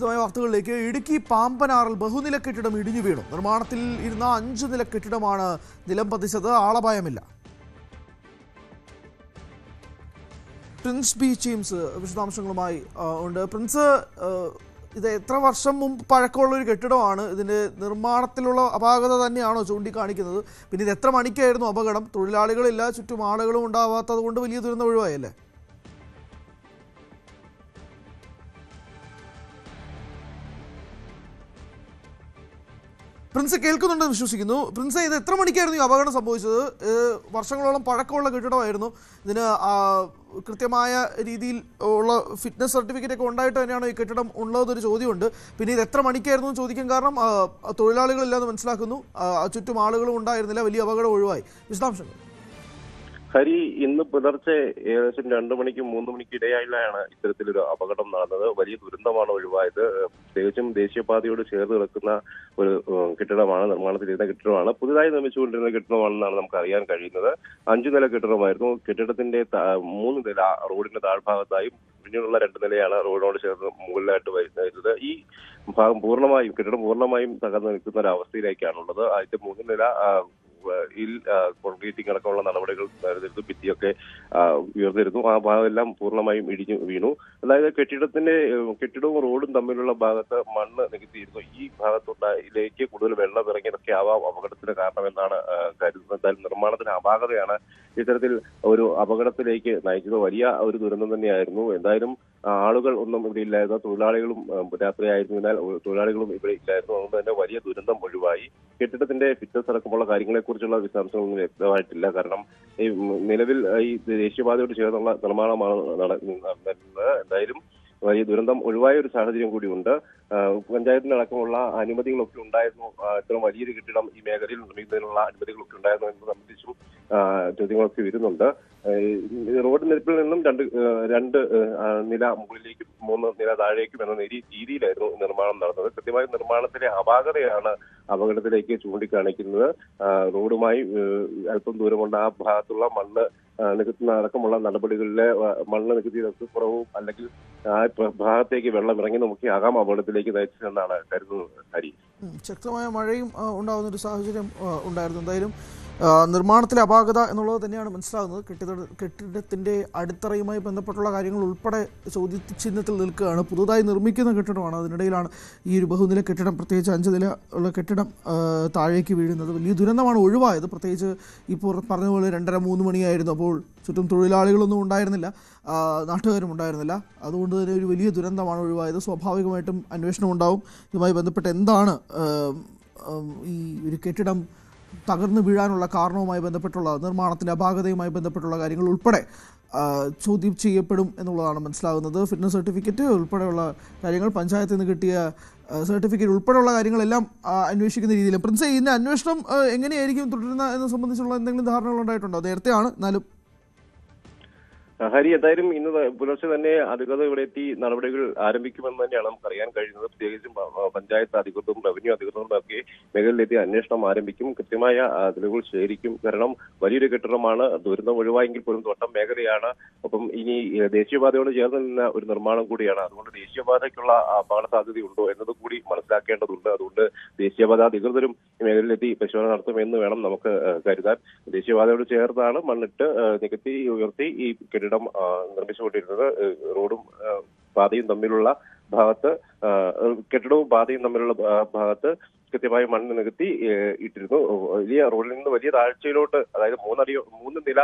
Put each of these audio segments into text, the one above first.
വിശദമായ വാർത്തകളിലേക്ക്. ഇടുക്കി പാമ്പനാറിൽ ബഹുനില കെട്ടിടം ഇടിഞ്ഞു വീണു. നിർമ്മാണത്തിൽ ഇരുന്ന 5 നില കെട്ടിടമാണ് നിലം പതിച്ചത്. ആളപായമില്ല. പ്രിൻസ് ബി ജെയിംസ് വിശദാംശങ്ങളുമായി ഉണ്ട്. പ്രിൻസ്, ഇത് എത്ര വർഷം മുമ്പ് പഴക്കമുള്ള ഒരു കെട്ടിടമാണ്? ഇതിൻ്റെ നിർമ്മാണത്തിലുള്ള അപാകത തന്നെയാണോ ചൂണ്ടിക്കാണിക്കുന്നത്? പിന്നെ ഇത് എത്ര മണിക്കായിരുന്നു അപകടം? തൊഴിലാളികളില്ല, ചുറ്റും ആളുകളും ഉണ്ടാവാത്തത് കൊണ്ട് വലിയ ദുരന്തം ഒഴിവായല്ലേ? പ്രിൻസ് കേൾക്കുന്നുണ്ടെന്ന് വിശ്വസിക്കുന്നു. പ്രിൻസ്, ഇത് എത്ര മണിക്കായിരുന്നു ഈ അപകടം സംഭവിച്ചത്? വർഷങ്ങളോളം പഴക്കമുള്ള കെട്ടിടമായിരുന്നു. ഇതിന് കൃത്യമായ രീതിയിൽ ഉള്ള ഫിറ്റ്നസ് സർട്ടിഫിക്കറ്റ് ഒക്കെ ഉണ്ടായിട്ട് തന്നെയാണ് ഈ കെട്ടിടം ഉള്ളതെന്നൊരു ചോദ്യമുണ്ട്. പിന്നെ ഇത് എത്ര മണിക്കായിരുന്നു എന്ന് ചോദിക്കാൻ കാരണം തൊഴിലാളികളില്ലാന്ന് മനസ്സിലാക്കുന്നു, ചുറ്റും ആളുകളും ഉണ്ടായിരുന്നില്ല, വലിയ അപകടം ഒഴിവായി. വിശദാംശങ്ങൾ. ഹരി, ഇന്ന് പുലർച്ചെ ഏകദേശം 2 മണിക്കും 3 മണിക്കും ഇടയിലാണ് ഇത്തരത്തിലൊരു അപകടം നടന്നത്. വലിയ ദുരന്തമാണ് ഒഴിവായത്. പ്രത്യേകിച്ചും ദേശീയപാതയോട് ചേർന്ന് കിടക്കുന്ന ഒരു കെട്ടിടമാണ്, നിർമ്മാണത്തിലിരുന്ന കെട്ടിടമാണ്, പുതുതായി നിർമ്മിച്ചുകൊണ്ടിരുന്ന കെട്ടിടമാണെന്നാണ് നമുക്ക് അറിയാൻ കഴിയുന്നത്. 5 നില കെട്ടിടമായിരുന്നു. കെട്ടിടത്തിന്റെ 3 നില റോഡിന്റെ താഴ്ഭാഗത്തായും പിന്നീടുള്ള 2 നിലയാണ് റോഡിനോട് ചേർന്ന് മുകളിലായിട്ട് വരുന്നത്. ഈ ഭാഗം പൂർണ്ണമായും, കെട്ടിടം പൂർണ്ണമായും തകർന്നു നിൽക്കുന്ന ഒരു അവസ്ഥയിലേക്കാണുള്ളത്. ആദ്യത്തെ 3 നില കോൺക്രീറ്റിംഗ് അടക്കമുള്ള നടപടികൾ നടന്നിരുന്നു. ഭിത്തിയൊക്കെ ഉയർന്നിരുന്നു. ആ ഭാഗമെല്ലാം പൂർണ്ണമായും ഇടിഞ്ഞു വീണു. അതായത് കെട്ടിടവും റോഡും തമ്മിലുള്ള ഭാഗത്ത് മണ്ണ് നികത്തിയിരുന്നു. ഈ ഭാഗത്തുണ്ടായിലേക്ക് കൂടുതൽ വെള്ളം ഇറങ്ങിയതൊക്കെ ആവാം അപകടത്തിന് കാരണമെന്നാണ് കരുതുന്നത്. എന്തായാലും നിർമ്മാണത്തിന് അപാകതയാണ് ഇത്തരത്തിൽ ഒരു അപകടത്തിലേക്ക് നയിച്ചത്. വലിയ ഒരു ദുരന്തം തന്നെയായിരുന്നു. എന്തായാലും ആളുകൾ ഒന്നും ഇവിടെ ഇല്ലായിരുന്നു. തൊഴിലാളികളും രാത്രിയായിരുന്നതിനാൽ തൊഴിലാളികളും ഇവിടെ ഇല്ലായിരുന്നു. അതുകൊണ്ട് തന്നെ വലിയ ദുരന്തം ഒഴിവായി. കെട്ടിടത്തിന്റെ ഫിറ്റ്നസ് അടക്കമുള്ള കാര്യങ്ങളെക്കുറിച്ചുള്ള വിശദാംശങ്ങളൊന്നും വ്യക്തമായിട്ടില്ല. കാരണം ഈ നിലവിൽ ഈ ദേശീയപാതയോട് ചേർന്നുള്ള നിർമ്മാണമാണ് നടന്നത്. എന്തായാലും വലിയ ദുരന്തം ഒഴിവായ ഒരു സാഹചര്യം കൂടിയുണ്ട്. പഞ്ചായത്തിനടക്കമുള്ള അനുമതികളൊക്കെ ഉണ്ടായിരുന്നു. ഇത്തരം വലിയൊരു കെട്ടിടം ഈ മേഖലയിൽ നിർമ്മിക്കുന്നതിനുള്ള അനുമതികളൊക്കെ ഉണ്ടായിരുന്നു എന്നത് സംബന്ധിച്ചും ചോദ്യങ്ങളൊക്കെ വരുന്നുണ്ട്. റോഡ് നിരപ്പിൽ നിന്നും രണ്ട് നില മുകളിലേക്കും 3 നില താഴേക്കും എന്ന രീതിയിലായിരുന്നു നിർമ്മാണം നടന്നത്. കൃത്യമായി നിർമ്മാണത്തിലെ അപാകതയാണ് അപകടത്തിലേക്ക് ചൂണ്ടിക്കാണിക്കുന്നത്. റോഡുമായി അല്പം ദൂരമുണ്ട് ആ ഭാഗത്തുള്ള മണ്ണ് നികത്തുന്ന അടക്കമുള്ള നടപടികളിലെ മണ്ണ് നികുതിയൊക്കെ കുറവും അല്ലെങ്കിൽ ആ ഭാഗത്തേക്ക് വെള്ളം ഇറങ്ങി നമുക്ക് ആകാം അപകടത്തിലേക്ക് നയിച്ചതെന്നാണ് കരുതുന്നത്. ഹരി, ശക്തമായ മഴയും ഉണ്ടാകുന്ന ഒരു സാഹചര്യം ഉണ്ടായിരുന്നു. എന്തായാലും നിർമ്മാണത്തിലെ അപാകത എന്നുള്ളത് തന്നെയാണ് മനസ്സിലാകുന്നത്. കെട്ടിടത്തിൻ്റെ അടിത്തറയുമായി ബന്ധപ്പെട്ടുള്ള കാര്യങ്ങൾ ഉൾപ്പെടെ ചോദ്യചിഹ്നത്തിൽ നിൽക്കുകയാണ്. പുതുതായി നിർമ്മിക്കുന്ന കെട്ടിടമാണ്. അതിനിടയിലാണ് ഈ ഒരു ബഹുനില കെട്ടിടം, പ്രത്യേകിച്ച് 5 നില ഉള്ള കെട്ടിടം താഴേക്ക് വീഴുന്നത്. വലിയ ദുരന്തമാണ് ഒഴിവായത്. പ്രത്യേകിച്ച് ഇപ്പോൾ പറഞ്ഞതുപോലെ 2:30-3 മണിയായിരുന്നു. അപ്പോൾ ചുറ്റും തൊഴിലാളികളൊന്നും ഉണ്ടായിരുന്നില്ല, നാട്ടുകാരും ഉണ്ടായിരുന്നില്ല. അതുകൊണ്ട് തന്നെ ഒരു വലിയ ദുരന്തമാണ് ഒഴിവായത്. സ്വാഭാവികമായിട്ടും അന്വേഷണം ഉണ്ടാവും. ഇതുമായി ബന്ധപ്പെട്ട് എന്താണ് ഈ ഒരു കെട്ടിടം തകർന്നു വീഴാനുള്ള കാരണവുമായി ബന്ധപ്പെട്ടുള്ള നിർമ്മാണത്തിൻ്റെ അപാകതയുമായി ബന്ധപ്പെട്ടുള്ള കാര്യങ്ങൾ ഉൾപ്പെടെ ചോദ്യം ചെയ്യപ്പെടും എന്നുള്ളതാണ് മനസ്സിലാകുന്നത്. ഫിറ്റ്നസ് സർട്ടിഫിക്കറ്റ് ഉൾപ്പെടെയുള്ള കാര്യങ്ങൾ, പഞ്ചായത്തിൽ നിന്ന് കിട്ടിയ സർട്ടിഫിക്കറ്റ് ഉൾപ്പെടെയുള്ള കാര്യങ്ങളെല്ലാം അന്വേഷിക്കുന്ന രീതിയിൽ. പ്രിൻസ്, ഇതിൻ്റെ അന്വേഷണം എങ്ങനെയായിരിക്കും തുടരുന്ന എന്നെ സംബന്ധിച്ചുള്ള എന്തെങ്കിലും ധാരണകൾ ഉണ്ടായിട്ടുണ്ടോ? നേരത്തെയാണ്, എന്നാലും. ഹരി, എന്തായാലും ഇന്ന് പുലർച്ചെ തന്നെ അധികൃതർ ഇവിടെ എത്തി നടപടികൾ ആരംഭിക്കുമെന്ന് തന്നെയാണ് നമുക്ക് അറിയാൻ കഴിയുന്നത്. പ്രത്യേകിച്ചും പഞ്ചായത്ത് അധികൃതരും റവന്യൂ അധികൃതരും ഒക്കെ മേഖലയിലെത്തി അന്വേഷണം ആരംഭിക്കും. കൃത്യമായ തെളിവുകൾ ശേഖരിക്കും. കാരണം വലിയൊരു കെട്ടിടമാണ്, ദുരന്തം ഒഴിവായെങ്കിൽ പോലും തോട്ടം മേഖലയാണ്. ഒപ്പം ഇനി ദേശീയപാതയോട് ചേർന്ന് നിന്ന ഒരു നിർമ്മാണം കൂടിയാണ്. അതുകൊണ്ട് ദേശീയപാതയ്ക്കുള്ള അപകട സാധ്യതയുണ്ടോ എന്നത് കൂടി മനസ്സിലാക്കേണ്ടതുണ്ട്. അതുകൊണ്ട് ദേശീയപാത അധികൃതരും ഈ മേഖലയിലെത്തി പരിശോധന നടത്തുമെന്ന് വേണം നമുക്ക് കരുതാൻ. ദേശീയപാതയോട് ചേർത്താണ് മണ്ണിട്ട് നികത്തി ഉയർത്തി ഈ കെട്ടിടം നിർമ്മിച്ചുകൊണ്ടിരുന്നത്. റോഡും പാതയും തമ്മിലുള്ള ഭാഗത്ത്, കെട്ടിടവും പാതയും തമ്മിലുള്ള ഭാഗത്ത് കൃത്യമായി മണ്ണ് നികത്തി ഇട്ടിരുന്നു. റോഡിൽ നിന്ന് വലിയ താഴ്ചയിലോട്ട്, അതായത് 3 നില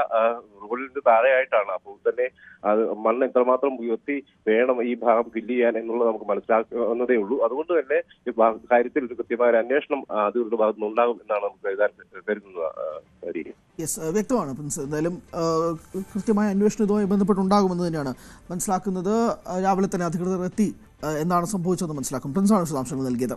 റോഡിൽ നിന്ന് താഴെയായിട്ടാണ്. അപ്പോൾ തന്നെ അത് മണ്ണ് എത്രമാത്രം ഉയർത്തി വേണം ഈ ഭാഗം ഫില്ല് ചെയ്യാൻ എന്നുള്ളത് നമുക്ക് മനസ്സിലാക്കുന്നതേ ഉള്ളൂ. അതുകൊണ്ട് തന്നെ ഈ കാര്യത്തിൽ ഒരു കൃത്യമായ ഒരു അന്വേഷണം അധികൃതരുടെ ഭാഗത്തു നിന്നുണ്ടാകും എന്നാണ് നമുക്ക് കരുതുന്നത്. വ്യക്തമാണ് പ്രിൻസ്. എന്തായാലും കൃത്യമായ അന്വേഷണം ഇതുമായി ബന്ധപ്പെട്ടുണ്ടാകുമെന്ന് തന്നെയാണ് മനസ്സിലാക്കുന്നത്. രാവിലെ തന്നെ അധികൃതർ എത്തി എന്താണ് സംഭവിച്ചതെന്ന് മനസ്സിലാക്കും. പ്രിൻസാണ് വിശദാംശങ്ങൾ നൽകിയത്.